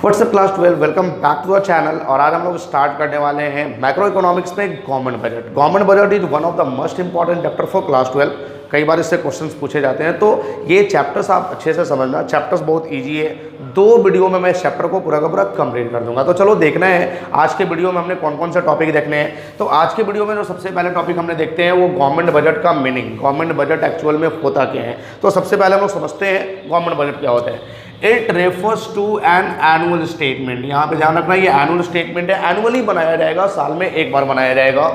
WhatsApp class 12 welcome back to our channel. और आज हम लोग स्टार्ट करने वाले हैं मैक्रो इकोनॉमिक्स में government budget. Government budget is one of the most important chapter for class 12। कई बार इससे क्वेश्चंस पूछे जाते हैं, तो ये चैप्टर्स आप अच्छे से समझना। चैप्टर्स बहुत इजी है, 2 वीडियो में मैं इस चैप्टर को पूरा का पूरा कंप्लीट कर दूंगा। तो चलो देखना है आज के वीडियो में हमने कौन कौन से टॉपिक देखने हैं। तो आज के वीडियो में जो सबसे पहले टॉपिक हमने देखते हैं वो गवर्नमेंट बजट का मीनिंग, गवर्नमेंट बजट एक्चुअल में होता क्या है। तो सबसे पहले हम लोग समझते हैं गवर्नमेंट बजट क्या होता है। It refers to an annual statement. यहाँ पे ध्यान रखना, ये एनुअल स्टेटमेंट है, एनुअली बनाया जाएगा, साल में एक बार बनाया जाएगा।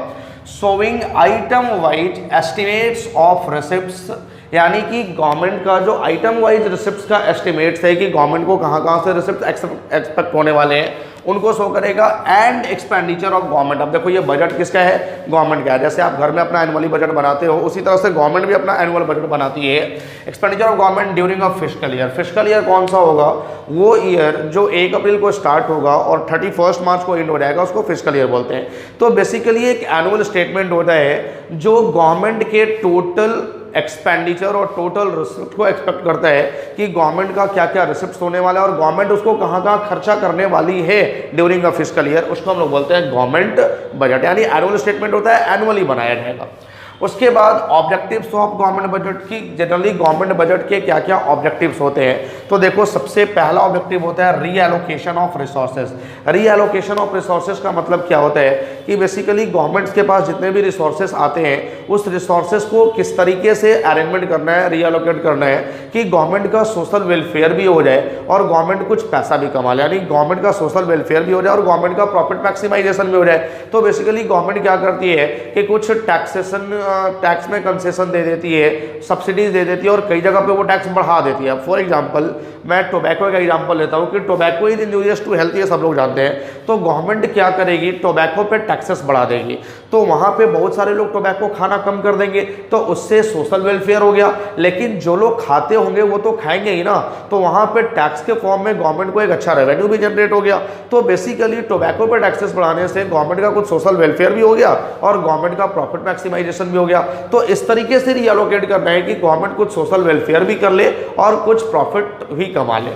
Showing item wise estimates of receipts, यानी कि गवर्नमेंट का जो आइटम वाइज रिसिप्ट्स का एस्टिमेट्स है कि गवर्नमेंट को कहाँ से रिसिप्ट एक्सपेक्ट होने वाले हैं, उनको शो करेगा। And expenditure of government. अब देखो ये बजट किसका है, गवर्नमेंट का है। जैसे आप घर में अपना एनुअली बजट बनाते हो, उसी तरह से गवर्नमेंट भी अपना एनुअल बजट बनाती है। Expenditure of government during a fiscal year. Fiscal year कौन सा होगा, वो ईयर जो 1 अप्रैल को स्टार्ट होगा और 31 मार्च को एंड हो जाएगा, उसको फिस्कल ईयर बोलते हैं। तो बेसिकली एक एनुअल स्टेटमेंट होता है जो गवर्नमेंट के टोटल एक्सपेंडिचर और टोटल रिसिप्ट को एक्सपेक्ट करता है कि गवर्नमेंट का क्या क्या रिसिप्ट होने वाला है और गवर्नमेंट उसको कहाँ कहाँ खर्चा करने वाली है ड्यूरिंग अ फिस्कल ईयर। उसको हम लोग बोलते हैं गवर्नमेंट बजट, यानी एनुअल स्टेटमेंट होता है, एनुअली बनाया जाएगा। उसके बाद ऑब्जेक्टिव्स ऑफ गवर्नमेंट बजट की, जनरली गवर्नमेंट बजट के क्या क्या ऑब्जेक्टिव्स होते हैं। तो देखो सबसे पहला ऑब्जेक्टिव होता है reallocation of resources. Reallocation of resources का मतलब क्या होता है कि बेसिकली गवर्नमेंट के पास जितने भी रिसोर्सेज आते हैं, उस रिसोर्सेज को किस तरीके से अरेंजमेंट करना है, रीएलोकेट करना है कि गवर्नमेंट का सोशल वेलफेयर भी हो जाए और गवर्नमेंट कुछ पैसा भी कमा ले, यानी गवर्नमेंट का सोशल वेलफेयर भी हो जाए और गवर्नमेंट का प्रॉफिट मैक्सिमाइजेशन भी हो जाए। तो बेसिकली गवर्नमेंट क्या करती है कि कुछ टैक्स में कंसेशन दे देती है, सब्सिडीज दे देती है और कई जगह पे वो टैक्स बढ़ा देती है। फॉर एग्जांपल मैं टोबैको का एग्जांपल लेता हूँ कि tobacco is injurious to health, ये सब लोग जानते हैं। तो गवर्नमेंट क्या करेगी, टोबैको पे टैक्सेस बढ़ा देगी, तो वहाँ पे बहुत सारे लोग टोबैको खाना कम कर देंगे, तो उससे सोशल वेलफेयर हो गया। लेकिन जो लोग खाते होंगे वो तो खाएंगे ही ना, तो वहाँ पे टैक्स के फॉर्म में गवर्नमेंट को एक अच्छा रेवेन्यू भी जनरेट हो गया। तो बेसिकली टोबैको पे टैक्सेस बढ़ाने से गवर्नमेंट का कुछ सोशल वेलफेयर भी हो गया और गवर्नमेंट का प्रॉफिट मैक्सिमाइजेशन भी हो गया। तो इस तरीके से रीअलोकेट करना है कि गवर्नमेंट कुछ सोशल वेलफेयर भी कर ले और कुछ प्रॉफिट भी कमा ले।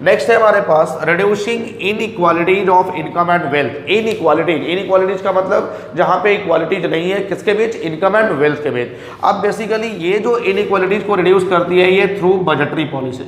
नेक्स्ट है हमारे पास reducing inequalities of income and wealth. Inequalities का मतलब जहां पे इक्वालिटीज नहीं है, किसके बीच, इनकम एंड वेल्थ के बीच। अब बेसिकली ये जो इनइक्वालिटीज को रिड्यूस करती है, ये थ्रू बजटरी पॉलिसीज,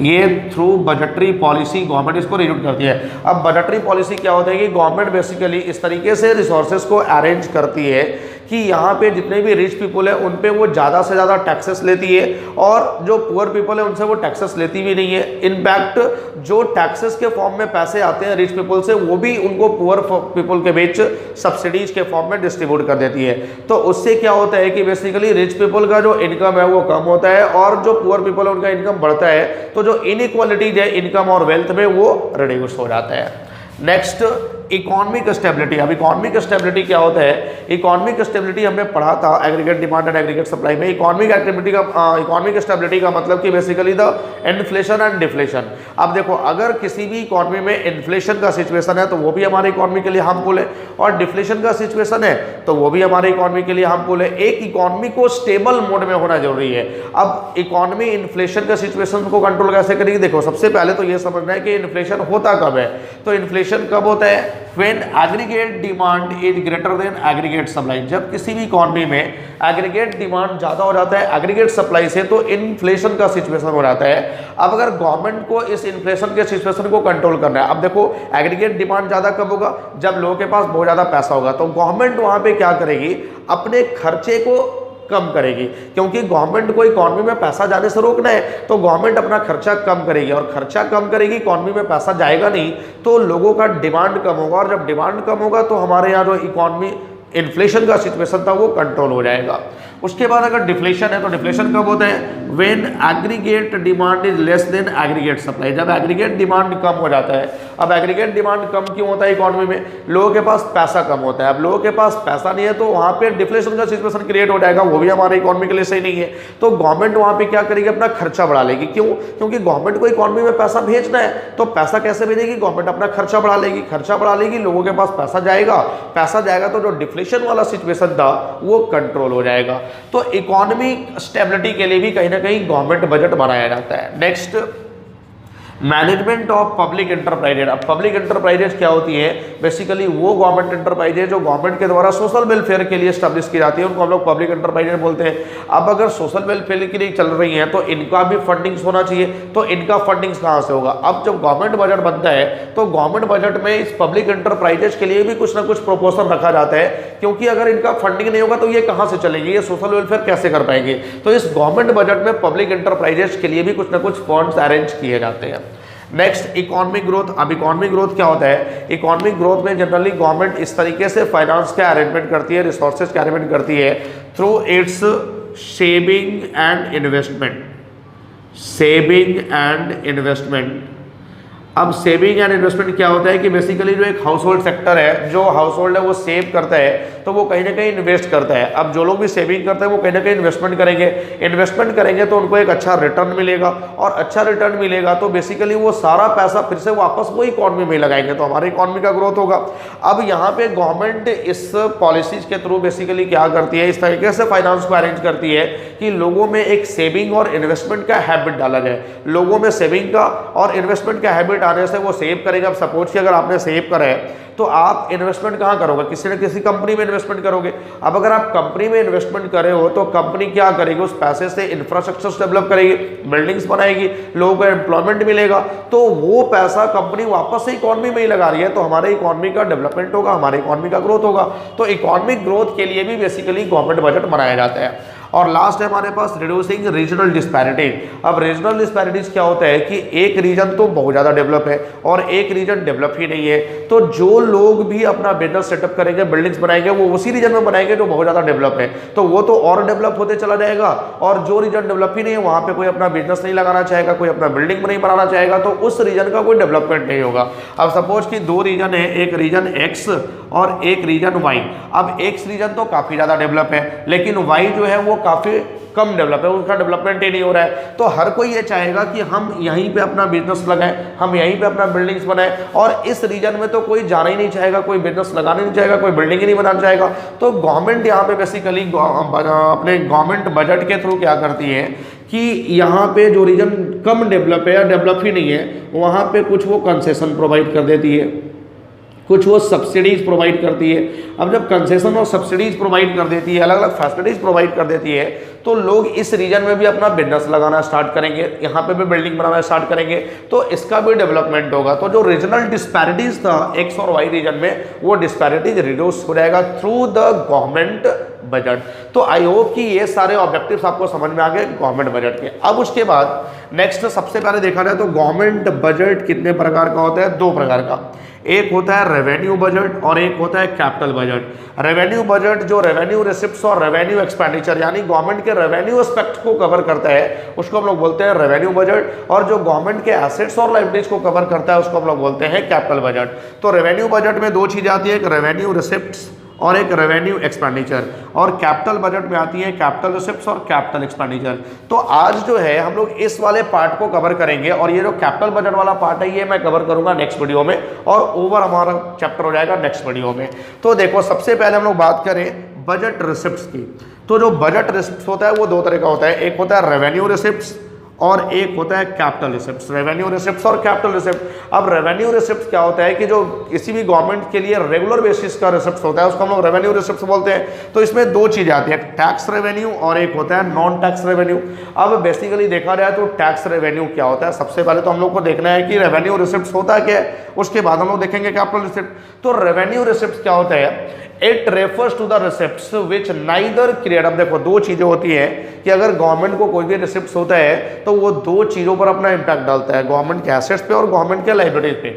ये थ्रू बजटरी पॉलिसी गवर्नमेंट इसको रिड्यूस करती है। अब बजटरी पॉलिसी क्या होता है कि गवर्नमेंट बेसिकली इस तरीके से रिसोर्सेज को अरेंज करती है कि यहाँ पे जितने भी रिच पीपल है उन पे वो ज़्यादा से ज़्यादा टैक्सेस लेती है और जो पुअर पीपल है उनसे वो टैक्सेस लेती भी नहीं है। इनफैक्ट जो टैक्सेस के फॉर्म में पैसे आते हैं रिच पीपल से, वो भी उनको पुअर पीपल के बीच सब्सिडीज के फॉर्म में डिस्ट्रीब्यूट कर देती है। तो उससे क्या होता है कि बेसिकली रिच पीपल का जो इनकम है वो कम होता है और जो पुअर पीपल है उनका इनकम बढ़ता है। तो जो इनइक्वालिटीज है इनकम और वेल्थ में, वो रिड्यूस हो जाता है। Next economic stability. अब इकोनॉमिक स्टेबिलिटी क्या होता है, इकोनॉमिक स्टेबिलिटी हमने पढ़ा था aggregate demand and aggregate supply में। इकोनॉमिक स्टेबिलिटी का मतलब कि basically the inflation and deflation. अब देखो अगर किसी भी इकोनॉमी में इन्फ्लेशन का सिचुएशन है तो वो भी हमारे इकोनॉमी के लिए हार्मफुल है, और डिफ्लेशन का सिचुएशन है तो वो भी हमारे इकोनॉमी के लिए हार्मफुल है। एक इकोनॉमी को स्टेबल मोड में होना जरूरी है। अब इकोनॉमी इन्फ्लेशन का सिचुएशन को कंट्रोल कैसे करेगी, देखो सबसे पहले तो ये समझना है कि इन्फ्लेशन होता कब है। तो इन्फ्लेशन कब होता है, when aggregate demand is greater than aggregate supply। जब किसी भी इकोनॉमी में एग्रीगेट डिमांड ज़्यादा हो जाता है एग्रीगेट सप्लाई से, तो इन्फ्लेशन का सिचुएशन हो जाता है। अब अगर गवर्नमेंट को इस इन्फ्लेशन के सिचुएशन को कंट्रोल करना है, अब देखो एग्रीगेट डिमांड ज़्यादा कब होगा, जब लोगों के पास बहुत ज़्यादा पैसा होगा। तो गवर्नमेंट वहाँ पे क्या करेगी, अपने खर्चे को कम करेगी, क्योंकि गवर्नमेंट को इकोनॉमी में पैसा जाने से रोकना है। तो गवर्नमेंट अपना खर्चा कम करेगी और खर्चा कम करेगी, इकोनॉमी में पैसा जाएगा नहीं तो लोगों का डिमांड कम होगा, और जब डिमांड कम होगा तो हमारे यहाँ जो इकोनॉमी इन्फ्लेशन का सिचुएशन था वो कंट्रोल हो जाएगा। उसके बाद अगर डिफ्लेशन है तो डिफ्लेशन कब होता है, when aggregate demand is less than aggregate supply. जब एग्रीगेट डिमांड कम हो जाता है। अब एग्रीगेट डिमांड कम क्यों होता है इकोनॉमी में, लोगों के पास पैसा कम होता है। अब लोगों के पास पैसा नहीं है तो वहाँ पे डिफ्लेशन का सिचुएशन क्रिएट हो जाएगा, वो भी हमारे इकोनॉमी के लिए सही नहीं है। तो गवर्नमेंट वहाँ पे क्या करेगी, अपना खर्चा बढ़ा लेगी। क्यों, क्योंकि गवर्नमेंट को इकोनॉमी में पैसा भेजना है, तो पैसा कैसे भेजेगी, गवर्नमेंट अपना खर्चा बढ़ा लेगी। खर्चा बढ़ा लेगी, लोगों के पास पैसा जाएगा तो जो डिफ्लेशन वाला सिचुएशन था वो कंट्रोल हो जाएगा। तो इकोनॉमिक स्टेबिलिटी के लिए भी कहीं ना कहीं गवर्नमेंट बजट बनाया जाता है। Next management of public enterprises. अब पब्लिक एंटरप्राइजेज क्या होती है, बेसिकली वो गवर्नमेंट एंटरप्राइजेज जो गवर्नमेंट के द्वारा सोशल वेलफेयर के लिए स्टैब्लिश की जाती है, उनको हम लोग पब्लिक एंटरप्राइजेज बोलते हैं। अब अगर सोशल वेलफेयर के लिए चल रही हैं तो इनका भी फंडिंग्स होना चाहिए, तो इनका फंडिंग्स कहाँ से होगा। अब जब गवर्नमेंट बजट बनता है तो गवर्नमेंट बजट में इस पब्लिक एंटरप्राइजेज के लिए भी कुछ ना कुछ प्रोपोर्शन रखा जाता है, क्योंकि अगर इनका फंडिंग नहीं होगा तो ये कहाँ से चलेंगे, ये सोशल वेलफेयर कैसे कर पाएंगे। तो इस गवर्नमेंट बजट में पब्लिक एंटरप्राइजेज के लिए भी कुछ ना कुछ फंड्स अरेंज किए जाते हैं। Next economic growth. अब इकोनॉमिक ग्रोथ क्या होता है, इकोनॉमिक ग्रोथ में जनरली गवर्नमेंट इस तरीके से फाइनेंस का अरेंजमेंट करती है, रिसोर्सेज का अरेंजमेंट करती है through it's saving and investment. Saving and investment. अब सेविंग एंड इन्वेस्टमेंट क्या होता है कि बेसिकली जो एक हाउस होल्ड सेक्टर है, जो हाउस होल्ड है वो सेव करता है तो वो कहीं ना कहीं इन्वेस्ट करता है। अब जो लोग भी सेविंग करते हैं वो कहीं ना कहीं इन्वेस्टमेंट करेंगे, इन्वेस्टमेंट करेंगे तो उनको एक अच्छा रिटर्न मिलेगा, और अच्छा रिटर्न मिलेगा तो बेसिकली वो सारा पैसा फिर से वापस वो इकॉनमी में लगाएंगे, तो हमारी इकॉनमी का ग्रोथ होगा। अब यहाँ पे गवर्नमेंट इस पॉलिसीज के थ्रू बेसिकली क्या करती है, इस तरीके से फाइनेंस को अरेंज करती है कि लोगों में एक सेविंग और इन्वेस्टमेंट का हैबिट डाला जाए। लोगों में सेविंग का और इन्वेस्टमेंट का हैबिट आने से वो सेव करेंगे। अब सपोज कि अगर आपने सेव करा है तो आप इन्वेस्टमेंट कहाँ करोगे, किसी न किसी कंपनी में इन्वेस्टमेंट करोगे। अब अगर आप कंपनी में इन्वेस्टमेंट करे हो तो कंपनी क्या करेगी, उस पैसे से इंफ्रास्ट्रक्चर डेवलप करेगी, बिल्डिंग्स बनाएगी, लोगों को एम्प्लॉयमेंट मिलेगा, तो वो पैसा कंपनी वापस से इकॉनमी में ही लगा रही है, तो हमारे इकॉनमी का डेवलपमेंट होगा, हमारे इकॉनमी का ग्रोथ होगा। तो इकॉनमिक ग्रोथ के लिए भी बेसिकली गवर्नमेंट बजट बनाया जाता है। और लास्ट है हमारे पास रिड्यूसिंग रीजनल डिस्पैरिटीज। अब रीजनल डिस्पैरिटीज क्या होता है कि एक रीजन तो बहुत ज़्यादा डेवलप है और एक रीजन डेवलप ही नहीं है, तो जो लोग भी अपना बिजनेस सेटअप करेंगे, बिल्डिंग्स बनाएंगे, वो उसी रीजन में बनाएंगे जो बहुत ज़्यादा डेवलप है, तो वो तो और डेवलप होते चला जाएगा। और जो रीजन डेवलप ही नहीं है वहाँ पे कोई अपना बिजनेस नहीं लगाना चाहेगा, कोई अपना बिल्डिंग नहीं बनाना चाहेगा, तो उस रीजन का कोई डेवलपमेंट नहीं होगा। अब सपोज कि दो रीजन है, एक रीजन एक्स और एक रीजन वाई। अब एक्स रीजन तो काफ़ी ज़्यादा डेवलप है, लेकिन वाई जो है वो काफ़ी कम डेवलप है, उसका डेवलपमेंट ही नहीं हो रहा है। तो हर कोई ये चाहेगा कि हम यहीं पे अपना बिजनेस लगाएं, हम यहीं पे अपना बिल्डिंग्स बनाएं, और इस रीजन में तो कोई जाना ही नहीं चाहेगा, कोई बिजनेस लगाना नहीं चाहेगा, कोई बिल्डिंग ही नहीं बनाना चाहेगा। तो गवर्नमेंट यहाँ पे बेसिकली अपने गवर्नमेंट बजट के थ्रू क्या करती है कि यहाँ पे जो रीजन कम डेवलप है या डेवलप ही नहीं है, वहाँ पे कुछ वो कंसेशन प्रोवाइड कर देती है, कुछ वो सब्सिडीज प्रोवाइड करती है। अब जब कंसेशन और सब्सिडीज प्रोवाइड कर देती है, अलग अलग फैसिलिटीज प्रोवाइड कर देती है, तो लोग इस रीजन में भी अपना बिजनेस लगाना स्टार्ट करेंगे, यहाँ पे भी बिल्डिंग बनाना स्टार्ट करेंगे, तो इसका भी डेवलपमेंट होगा। तो जो रीजनल डिस्पैरिटीज था एक्स और वाई रीजन में, वो डिस्पैरिटीज रिड्यूस हो जाएगा थ्रू द गवर्नमेंट बजट। तो आई होप कि ये सारे ऑब्जेक्टिव्स आपको समझ में आ गए गवर्नमेंट बजट के। अब उसके बाद नेक्स्ट सबसे पहले देखा जाए तो गवर्नमेंट बजट कितने प्रकार का होता है, दो प्रकार का। एक होता है रेवेन्यू बजट और एक होता है कैपिटल बजट। रेवेन्यू बजट जो रेवेन्यू रिसिप्ट्स और रेवेन्यू एक्सपेंडिचर यानी गवर्नमेंट के रेवेन्यू एस्पेक्ट को कवर करता है, उसको हम लोग बोलते हैं रेवेन्यू बजट। और जो गवर्नमेंट के एसेट्स और लायबिलिटीज को कवर करता है उसको हम लोग बोलते हैं कैपिटल बजट। तो रेवेन्यू बजट में दो चीजें आती है, एक रेवेन्यू रिसिप्ट्स और एक रेवेन्यू एक्सपेंडिचर, और कैपिटल बजट में आती है कैपिटल रिसिप्ट्स और कैपिटल एक्सपेंडिचर। तो आज जो है हम लोग इस वाले पार्ट को कवर करेंगे, और ये जो कैपिटल बजट वाला पार्ट है ये मैं कवर करूंगा नेक्स्ट वीडियो में, और ओवर हमारा चैप्टर हो जाएगा नेक्स्ट वीडियो में। तो देखो सबसे पहले हम लोग बात करें बजट रिसिप्ट्स की। तो जो बजट रिसिप्ट्स होता है वो दो तरह का होता है, एक होता है रेवेन्यू रिसिप्ट्स और एक होता है कैपिटल रिसिप्ट्स। रेवेन्यू रिसिप्ट्स और कैपिटल रिसिप्ट। अब रेवेन्यू रिसिप्ट्स क्या होता है कि जो किसी भी गवर्नमेंट के लिए रेगुलर बेसिस का रिसिप्ट्स होता है उसको हम लोग रेवेन्यू रिसिप्ट्स बोलते हैं। तो इसमें दो चीजें आती है, टैक्स रेवेन्यू और एक होता है नॉन टैक्स रेवेन्यू। अब बेसिकली देखा जाए तो टैक्स रेवेन्यू क्या होता है, सबसे पहले तो हम लोग को देखना है कि रेवेन्यू रिसिप्ट्स होता क्या है, उसके बाद हम लोग देखेंगे कैपिटल रिसिप्ट। तो रेवेन्यू रिसिप्ट्स क्या होता है, it refers to the receipts which neither create. अब देखो दो चीजें होती है कि अगर गवर्नमेंट को कोई भी रिसिप्ट्स होता है तो वो दो चीजों पर अपना इंपैक्ट डालता है, गवर्नमेंट के एसेट्स पे और गवर्नमेंट के लायबिलिटीज पे।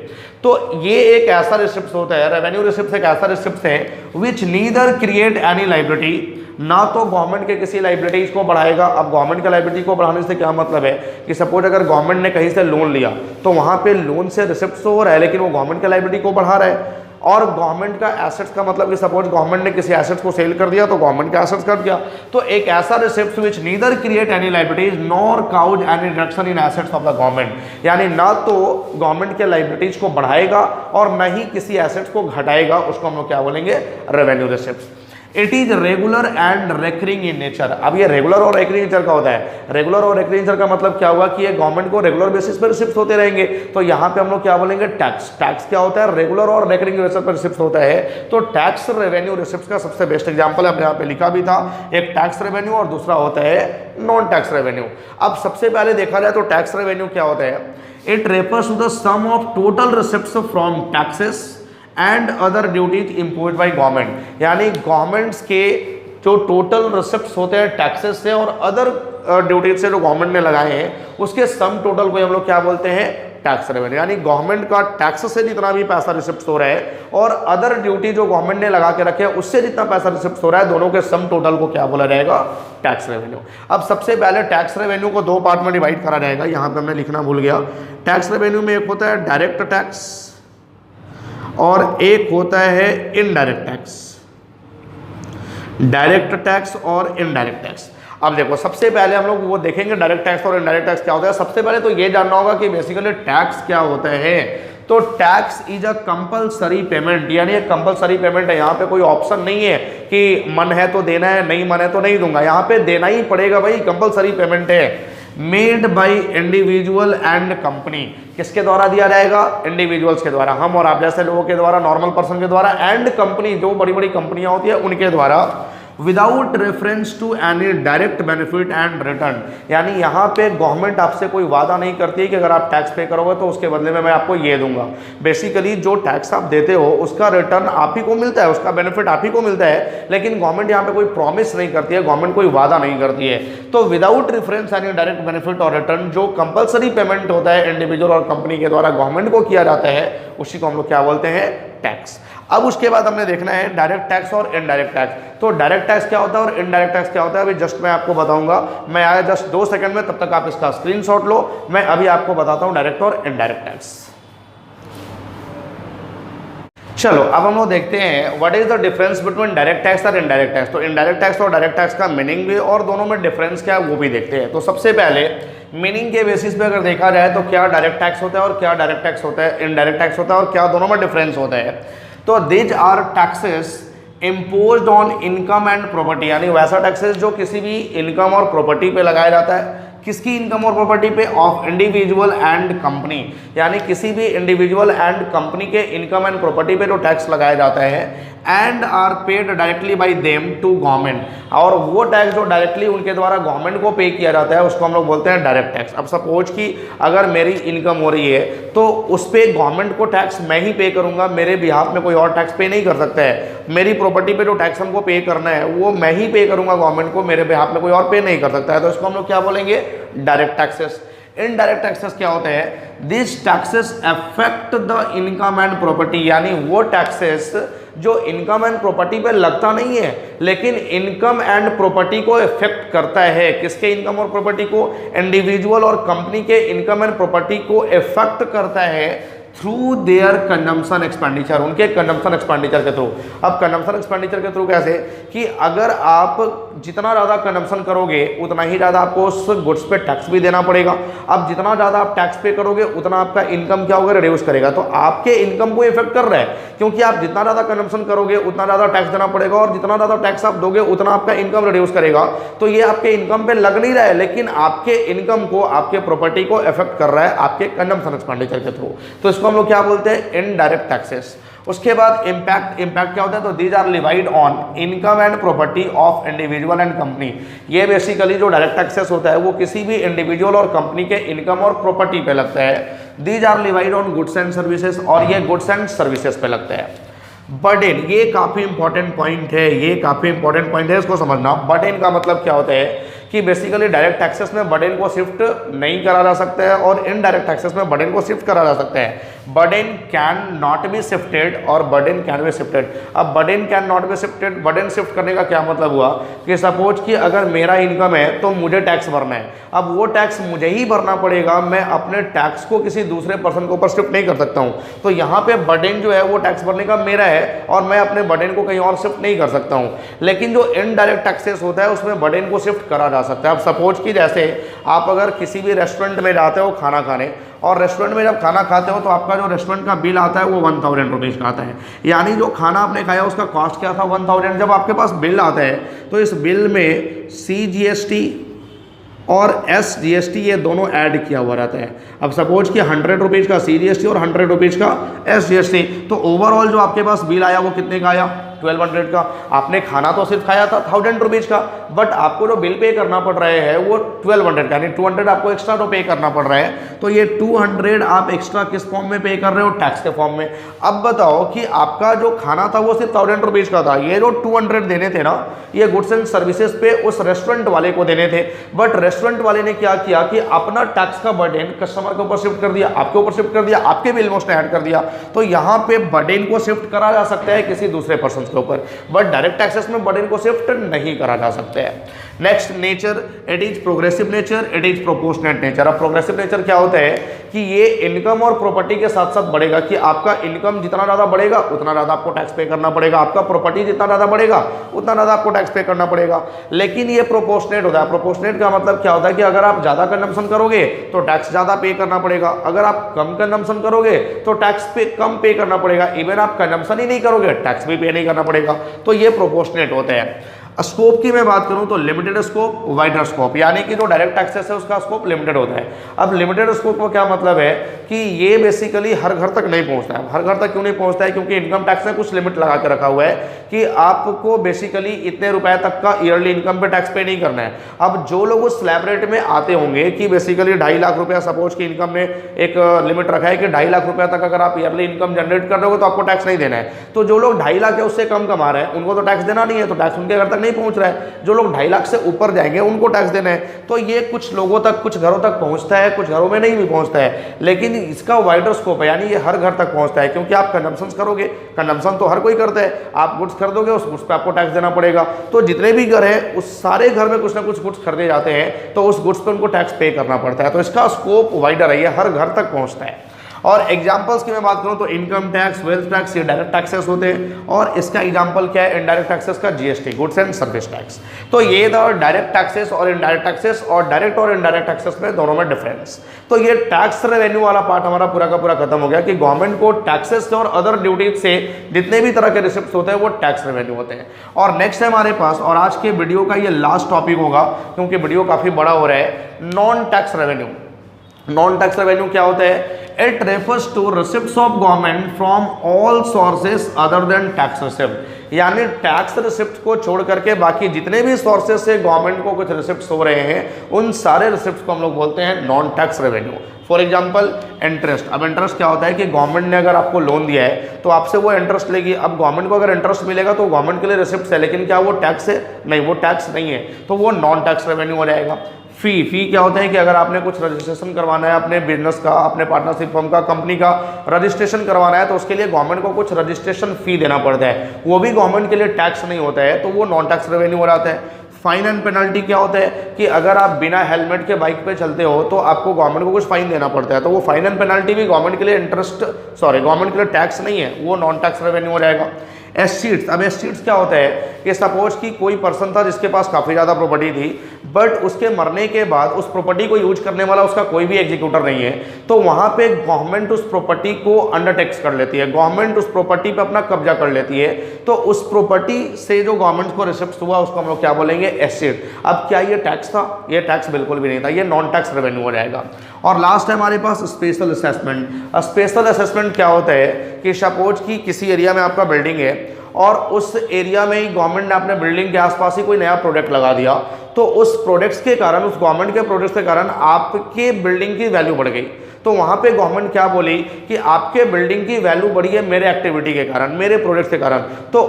तो ये एक ऐसा रिसिप्ट्स होता है, रेवेन्यू रिसिप्ट्स एक ऐसा रिसिप्ट्स है विच नीदर क्रिएट एनी लायबिलिटी, ना तो गवर्नमेंट के किसी लायबिलिटीज को बढ़ाएगा। अब गवर्नमेंट के लायबिलिटी को बढ़ाने से क्या मतलब है कि सपोज अगर गवर्नमेंट ने कहीं से लोन लिया तो वहां पे लोन से रिसिप्ट्स तो हो रहा है लेकिन वो गवर्नमेंट के लायबिलिटी को बढ़ा रहा है। और गवर्नमेंट का एसेट्स का मतलब कि सपोज गवर्नमेंट ने किसी एसेट्स को सेल कर दिया तो गवर्नमेंट का एसेट्स कर दिया। तो एक ऐसा receipt which neither create any liabilities nor cause any reduction in assets of the government, यानी ना तो गवर्नमेंट के लायबिलिटीज को बढ़ाएगा और न ही किसी एसेट्स को घटाएगा, उसको हम लोग क्या बोलेंगे, revenue receipt. It is regular and recurring in nature. अब ये रेगुलर और रेकरिंग नेचर का होता है। रेगुलर और रेकरिंग नेचर का मतलब क्या होगा कि ये गवर्नमेंट को रेगुलर बेसिस पर रिसिप्ट होते रहेंगे। तो यहाँ पे हम लोग क्या बोलेंगे, टैक्स। टैक्स क्या होता है, रेगुलर और रेकरिंग बेसिस पर रिसिप्ट होता है। तो टैक्स रेवेन्यू रिसिप्ट का सबसे बेस्ट एग्जाम्पल अपने यहाँ पे लिखा भी था, एक टैक्स रेवेन्यू और दूसरा होता है नॉन टैक्स रेवेन्यू। अब सबसे पहले देखा जाए तो टैक्स रेवेन्यू क्या होता है, it refers to the sum of total receipts from taxes and other duties imposed by government. यानी गवर्नमेंट्स के जो टोटल रिसिप्ट्स होते हैं टैक्सेस से और अदर ड्यूटीज से जो गवर्नमेंट ने लगाए हैं, उसके सम टोटल को हम लोग क्या बोलते हैं, टैक्स रेवेन्यू। यानी गवर्नमेंट का टैक्स से जितना भी पैसा रिसिप्ट हो रहा है और अदर ड्यूटी जो गवर्नमेंट ने लगा के रखे हैं उससे जितना पैसा रिसिप्ट हो रहा है, दोनों के सम टोटल को क्या बोला जाएगा, टैक्स रेवेन्यू। अब सबसे पहले टैक्स रेवेन्यू को दो पार्ट में डिवाइड करा जाएगा। यहाँ पे हमने लिखना भूल गया। टैक्स रेवेन्यू में एक होता है डायरेक्ट टैक्स और एक होता है इनडायरेक्ट टैक्स। डायरेक्ट टैक्स और इनडायरेक्ट टैक्स। अब देखो सबसे पहले हम लोग वो देखेंगे डायरेक्ट टैक्स और इनडायरेक्ट टैक्स क्या होता है। सबसे पहले तो ये जानना होगा कि बेसिकली टैक्स क्या होता है। तो tax is a compulsory payment, यानी एक कंपलसरी पेमेंट है। यहाँ पे कोई ऑप्शन नहीं है कि मन है तो देना है, नहीं मन है तो नहीं दूंगा। यहाँ पे देना ही पड़ेगा भाई, कंपलसरी पेमेंट है। Made by individual and company, किसके द्वारा दिया जाएगा, इंडिविजुअल्स के द्वारा, हम और आप जैसे लोगों के द्वारा, नॉर्मल पर्सन के द्वारा, एंड कंपनी जो बड़ी बड़ी कंपनियां होती है उनके द्वारा, without reference to any direct benefit and return. यानी यहाँ पे गवर्नमेंट आपसे कोई वादा नहीं करती है कि अगर आप टैक्स पे करोगे तो उसके बदले में मैं आपको ये दूंगा। बेसिकली जो टैक्स आप देते हो उसका रिटर्न आप ही को मिलता है, उसका बेनिफिट आप ही को मिलता है, लेकिन गवर्नमेंट यहाँ पे कोई प्रॉमिस नहीं करती है, गवर्नमेंट कोई वादा नहीं करती है। तो without reference any direct benefit और रिटर्न जो कंपलसरी पेमेंट होता है इंडिविजुअल और कंपनी के द्वारा गवर्नमेंट को किया जाता है, उसी को हम लोग क्या बोलते हैं, टैक्स। अब उसके बाद हमने देखना है डायरेक्ट टैक्स और इनडायरेक्ट टैक्स। तो डायरेक्ट टैक्स क्या होता है और इनडायरेक्ट टैक्स क्या होता है, अभी जस्ट मैं आपको बताऊंगा। मैं आया जस्ट 2 सेकंड में, तब तक आप इसका स्क्रीनशॉट लो। मैं अभी आपको बताता हूं डायरेक्ट और इनडायरेक्ट टैक्स। चलो अब हम लोग देखते हैं what is the difference between direct tax और इनडायरेक्ट टैक्स। तो इनडायरेक्ट टैक्स और डायरेक्ट टैक्स का मीनिंग भी और दोनों में डिफरेंस क्या है वो भी देखते हैं। तो सबसे पहले मीनिंग के बेसिस पे अगर देखा जाए तो क्या डायरेक्ट टैक्स होता है और क्या डायरेक्ट टैक्स होता है, इनडायरेक्ट टैक्स होता है और क्या दोनों में डिफरेंस होता है। तो these are taxes imposed on income and property, यानी वैसा टैक्सेस जो किसी भी इनकम और प्रॉपर्टी पे लगाया जाता है। किसकी इनकम और प्रॉपर्टी पे, ऑफ इंडिविजुअल एंड कंपनी, यानी किसी भी इंडिविजुअल एंड कंपनी के इनकम एंड प्रॉपर्टी पे जो टैक्स लगाया जाता है, and are paid directly by them to government, और वो टैक्स जो डायरेक्टली उनके द्वारा गवर्नमेंट को पे किया जाता है उसको हम लोग बोलते हैं डायरेक्ट टैक्स। अब सपोज कि अगर मेरी इनकम हो रही है तो उस पर गवर्नमेंट को टैक्स मैं ही पे करूंगा, मेरे बिहाफ में कोई और टैक्स पे नहीं कर सकता है। मेरी प्रॉपर्टी पे जो टैक्स हमको पे करना है वो मैं ही पे करूंगा गवर्नमेंट को, मेरे बिहाफ में कोई और पे नहीं कर सकता है। तो इसको हम लोग क्या बोलेंगे, डायरेक्ट टैक्सेस। इनडायरेक्ट टैक्सेस क्या होते हैं, this taxes affect the income and property, यानी वो टैक्सेस जो इनकम एंड प्रॉपर्टी पे लगता नहीं है लेकिन इनकम एंड प्रॉपर्टी को इफेक्ट करता है। किसके इनकम और प्रॉपर्टी को, इंडिविजुअल और कंपनी के इनकम एंड प्रॉपर्टी को इफेक्ट करता है थ्रू देयर कंजम्पशन एक्सपेंडिचर, उनके कंजम्पशन एक्सपेंडिचर के थ्रू। अब कंजम्पशन एक्सपेंडिचर के थ्रू कैसे, कि अगर आप जितना ज़्यादा कंजम्पशन करोगे उतना ही ज़्यादा आपको उस गुड्स पे टैक्स भी देना पड़ेगा। अब जितना ज़्यादा आप टैक्स पे करोगे उतना आपका इनकम क्या होगा, रिड्यूस करेगा। तो आपके इनकम को इफेक्ट कर रहा है, क्योंकि आप जितना ज़्यादा कंजम्पशन करोगे उतना ज़्यादा टैक्स देना पड़ेगा, और जितना ज़्यादा टैक्स आप दोगे उतना आपका इनकम रिड्यूस करेगा। तो ये आपके इनकम पे लग नहीं रहा है, लेकिन आपके इनकम को, आपके प्रॉपर्टी को इफेक्ट कर रहा है आपके कंजम्पशन एक्सपेंडिचर के थ्रू। तो इसको हम लोग क्या बोलते हैं, इनडायरेक्ट टैक्सेस। उसके बाद इम्पैक्ट। इम्पैक्ट क्या होता है, तो these are levied on income and property of individual and company. ये बेसिकली जो डायरेक्ट टैक्सेस होता है वो किसी भी इंडिविजुअल और कंपनी के इनकम और प्रॉपर्टी पे लगता है। These are levied on goods and services, और ये गुड्स एंड सर्विसेज पे लगता है। बर्डन, ये काफी इंपॉर्टेंट पॉइंट है, ये काफी इंपॉर्टेंट पॉइंट है, इसको समझना। बर्डन का मतलब क्या होता है कि बेसिकली डायरेक्ट टैक्सेस में बर्डन को शिफ्ट नहीं करा जा सकता है और इनडायरेक्ट टैक्सेस में बर्डन को शिफ्ट करा जा सकता है। Burden can not be shifted और बर्डन कैन बी शिफ्टेड। अब burden can not be shifted, burden shift करने का क्या मतलब हुआ कि सपोज कि अगर मेरा इनकम है तो मुझे टैक्स भरना है, अब वो टैक्स मुझे ही भरना पड़ेगा, मैं अपने टैक्स को किसी दूसरे पर्सन के ऊपर शिफ्ट नहीं कर सकता हूँ। तो यहाँ पे बर्डन जो है वो टैक्स भरने का मेरा है और मैं अपने बर्डन को कहीं और शिफ्ट नहीं कर सकता हूँ। लेकिन जो इनडायरेक्ट टैक्सेस होता है उसमें बर्डन को शिफ्ट करा जाता जा सकता है। अब सपोज कि जैसे आप अगर किसी भी रेस्टोरेंट में जाते हो खाना खाने, और रेस्टोरेंट में जब खाना खाते हो तो आपका जो रेस्टोरेंट का बिल आता है वो 1000 रुपीज़ का आता है, यानी जो खाना आपने खाया उसका कॉस्ट क्या था 1000। जब आपके पास बिल आता है तो इस बिल में CGST और SGST ये दोनों ऐड किया हुआ रहता है। अब सपोज कि 100 रुपीज़ का CGST और 100 रुपीज़ का SGST, तो ओवरऑल जो आपके पास बिल आया वो कितने का आया 1200 का। आपने खाना तो सिर्फ खाया था 1000 रुपीज़ का, बट आपको जो बिल पे करना पड़ रहा है वो 1200 का, यानी 200 आपको एक्स्ट्रा तो पे करना पड़ रहा है। तो ये 200 आप एक्स्ट्रा किस फॉर्म में पे कर रहे हो, टैक्स के फॉर्म में। अब बताओ कि आपका जो खाना था वो सिर्फ 1000 रुपीज़ का था, ये जो 200 देने थे ना ये गुड्स एंड सर्विसेज पे उस रेस्टोरेंट वाले को देने थे, बट रेस्टोरेंट वाले ने क्या किया कि अपना टैक्स का बर्डन कस्टमर के ऊपर शिफ्ट कर दिया, आपके ऊपर शिफ्ट कर दिया, आपके बिल में उसने ऐड कर दिया। तो यहाँ पे बर्डन को शिफ्ट करा जा सकता है किसी दूसरे पर्सन के ऊपर, बट डायरेक्ट टैक्सेस में बर्डन को शिफ्ट नहीं करा जा सकता है। Next nature, it is progressive nature, it is proportionate nature. अब प्रोग्रेसिव नेचर क्या होता है कि ये इनकम और प्रॉपर्टी के साथ साथ बढ़ेगा, कि आपका इनकम जितना ज़्यादा बढ़ेगा उतना ज़्यादा आपको टैक्स पे करना पड़ेगा, आपका प्रॉपर्टी जितना ज़्यादा बढ़ेगा उतना ज़्यादा आपको टैक्स पे करना पड़ेगा। लेकिन ये प्रोपोर्शनेट होता है। प्रोपोर्शनेट का मतलब क्या होता है कि अगर आप ज़्यादा कंजम्पशन करोगे तो टैक्स ज़्यादा पे करना पड़ेगा, अगर आप कम कंजम्पशन करोगे तो टैक्स पे कम पे करना पड़ेगा, इवन आप कंजम्पशन ही नहीं करोगे टैक्स भी पे नहीं करना पड़ेगा। तो ये प्रोपोर्शनेट होते हैं। स्कोप की मैं बात करूं तो लिमिटेड स्कोप, वाइडर स्कोप, यानी कि जो डायरेक्ट टैक्सेस है उसका स्कोप लिमिटेड होता है। अब लिमिटेड स्कोप का क्या मतलब है कि ये बेसिकली हर घर तक नहीं पहुंचता है। हर घर तक क्यों नहीं पहुंचता है, क्योंकि इनकम टैक्स ने कुछ लिमिट लगा के रखा हुआ है कि आपको बेसिकली इतने रुपए तक का ईयरली इनकम पे टैक्स पे नहीं करना है। अब जो लोग उस स्लैब रेट में आते होंगे कि बेसिकली 2.5 लाख रुपया सपोज की इनकम में एक लिमिट रखा है कि 2.5 लाख रुपया तक अगर आप ईयरली इनकम जनरेट कर रहे हो तो आपको टैक्स नहीं देना है। तो जो लोग 2.5 लाख या उससे कम कमा रहे हैं उनको तो टैक्स देना नहीं है, तो टैक्स उनके घर तक नहीं पहुंच रहा है। जो लोग 2.5 लाख से ऊपर जाएंगे उनको टैक्स देना है। तो ये कुछ लोगों तक, कुछ घरों तक पहुंचता है, कुछ घरों में नहीं भी पहुंचता है, लेकिन इसका वाइडर स्कोप है, यानी ये हर घर तक पहुंचता है। क्योंकि आप कंजम्पशन करोगे, कंजम्पशन तो हर कोई करता है, आप गुड्स खरीदोगे उस गुड्स पे आपको टैक्स देना पड़ेगा। तो जितने भी घर हैं उस सारे घर में कुछ ना कुछ गुड्स खरीदे जाते हैं, तो उस गुड्स पे उनको टैक्स पे करना पड़ता है। तो इसका स्कोप वाइडर है, ये हर घर तक पहुंचता है। और एग्जांपल्स की मैं बात करूं तो इनकम टैक्स, वेल्थ टैक्स, ये डायरेक्ट टैक्सेस होते हैं। और इसका एग्जांपल क्या है, इनडायरेक्ट टैक्सेस का GST, goods and service tax. तो ये था डायरेक्ट टैक्सेस और इनडायरेक्ट टैक्सेस, और डायरेक्ट और इनडायरेक्ट टैक्सेस में दोनों में डिफरेंस। तो ये टैक्स रेवेन्यू वाला पार्ट हमारा पूरा का पूरा खत्म हो गया कि गवर्नमेंट को टैक्सेस से और अदर ड्यूटीज से जितने भी तरह के रिसिप्ट होते हैं वो टैक्स रेवेन्यू होते हैं। और नेक्स्ट है हमारे पास, और आज के वीडियो का ये लास्ट टॉपिक होगा क्योंकि वीडियो काफी बड़ा हो रहा है, non tax revenue. Non tax revenue क्या होता है? It refers to receipts of government from all sources other than tax receipt, यानी टैक्स रिसिप्ट को छोड़ करके बाकी जितने भी सोर्सेज से गवर्नमेंट को कुछ रिसिप्ट्स हो रहे हैं उन सारे रिसिप्ट्स को हम लोग बोलते हैं non tax revenue. For example interest. अब इंटरेस्ट क्या होता है कि गवर्नमेंट ने अगर आपको लोन दिया है तो आपसे वो इंटरेस्ट लेगी। अब गवर्नमेंट को अगर इंटरेस्ट मिलेगा तो गवर्नमेंट के लिए रिसिप्ट है, लेकिन क्या वो टैक्स है? नहीं, वो टैक्स नहीं है, तो वो नॉन टैक्स रेवेन्यू हो जाएगा। फी क्या होता है कि अगर आपने कुछ रजिस्ट्रेशन करवाना है अपने बिजनेस का, अपने पार्टनरशिप फर्म का, कंपनी का रजिस्ट्रेशन करवाना है तो उसके लिए गवर्नमेंट को कुछ रजिस्ट्रेशन फी देना पड़ता है, वो भी गवर्नमेंट के लिए टैक्स नहीं होता है, तो वो नॉन टैक्स रेवेन्यू हो जाता है। फाइन एंड पेनल्टी क्या होता है कि अगर आप बिना हेलमेट के बाइक पे चलते हो तो आपको गवर्नमेंट को कुछ फाइन देना पड़ता है, तो वो फाइन एंड पेनल्टी भी गवर्नमेंट के लिए गवर्नमेंट के लिए टैक्स नहीं है, वो नॉन टैक्स रेवेन्यू हो जाएगा। एस्टीट्स। अब एस्टीट्स क्या होता है कि सपोज कि कोई पर्सन था जिसके पास काफ़ी ज़्यादा प्रॉपर्टी थी, बट उसके मरने के बाद उस प्रॉपर्टी को यूज करने वाला उसका कोई भी एग्जीक्यूटर नहीं है, तो वहाँ पे गवर्नमेंट उस प्रॉपर्टी को अंडरटेक्स कर लेती है, गवर्नमेंट उस प्रॉपर्टी पे अपना कब्जा कर लेती है। तो उस प्रॉपर्टी से जो गवर्नमेंट को रिसिप्ट हुआ उसको हम लोग क्या बोलेंगे? एसेट। अब क्या ये टैक्स था? ये टैक्स बिल्कुल भी नहीं था, ये नॉन टैक्स रेवेन्यू हो जाएगा। और लास्ट है हमारे पास स्पेशल असेसमेंट। स्पेशल असेसमेंट क्या होता है कि सपोज कि किसी एरिया में आपका बिल्डिंग है और उस एरिया में ही गवर्नमेंट ने अपने बिल्डिंग के आसपास ही कोई नया प्रोडक्ट लगा दिया, तो उस प्रोडक्ट्स के कारण, उस गवर्नमेंट के प्रोडक्ट्स के कारण आपके बिल्डिंग की वैल्यू बढ़ गई। तो वहाँ पे गवर्नमेंट क्या बोली कि आपके बिल्डिंग की वैल्यू बढ़ी है मेरे एक्टिविटी के कारण, मेरे प्रोडक्ट्स के कारण, तो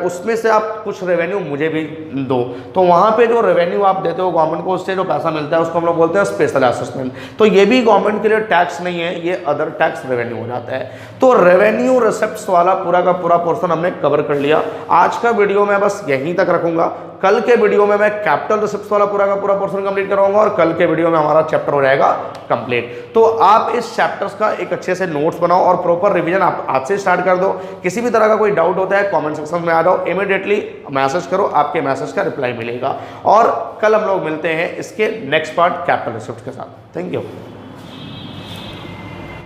उसमें से आप कुछ रेवेन्यू मुझे भी दो। तो वहाँ पे जो रेवेन्यू आप देते हो गवर्नमेंट को, उससे जो पैसा मिलता है उसको हम लोग बोलते हैं स्पेशल असेसमेंट। तो ये भी गवर्नमेंट के लिए टैक्स नहीं है, ये अदर टैक्स रेवेन्यू हो जाता है। तो रेवेन्यू रिसिप्ट्स वाला पूरा का पूरा पोर्शन हमने कवर कर लिया। आज का वीडियो मैं बस यहीं तक रखूंगा, कल के वीडियो में मैं कैपिटल रिसिप्ट्स वाला पूरा का पूरा पोर्शन कंप्लीट कराऊंगा और कल के वीडियो में हमारा चैप्टर हो जाएगा कंप्लीट। तो आप इस चैप्टर्स का एक अच्छे से नोट्स बनाओ और प्रॉपर रिवीजन आप आज से स्टार्ट कर दो। किसी भी तरह का कोई डाउट होता है कमेंट सेक्शन में आ जाओ, इमीडिएटली मैसेज करो, आपके मैसेज का रिप्लाई मिलेगा। और कल हम लोग मिलते हैं इसके नेक्स्ट पार्ट कैपिटल रिसिप्ट्स के साथ। Thank you.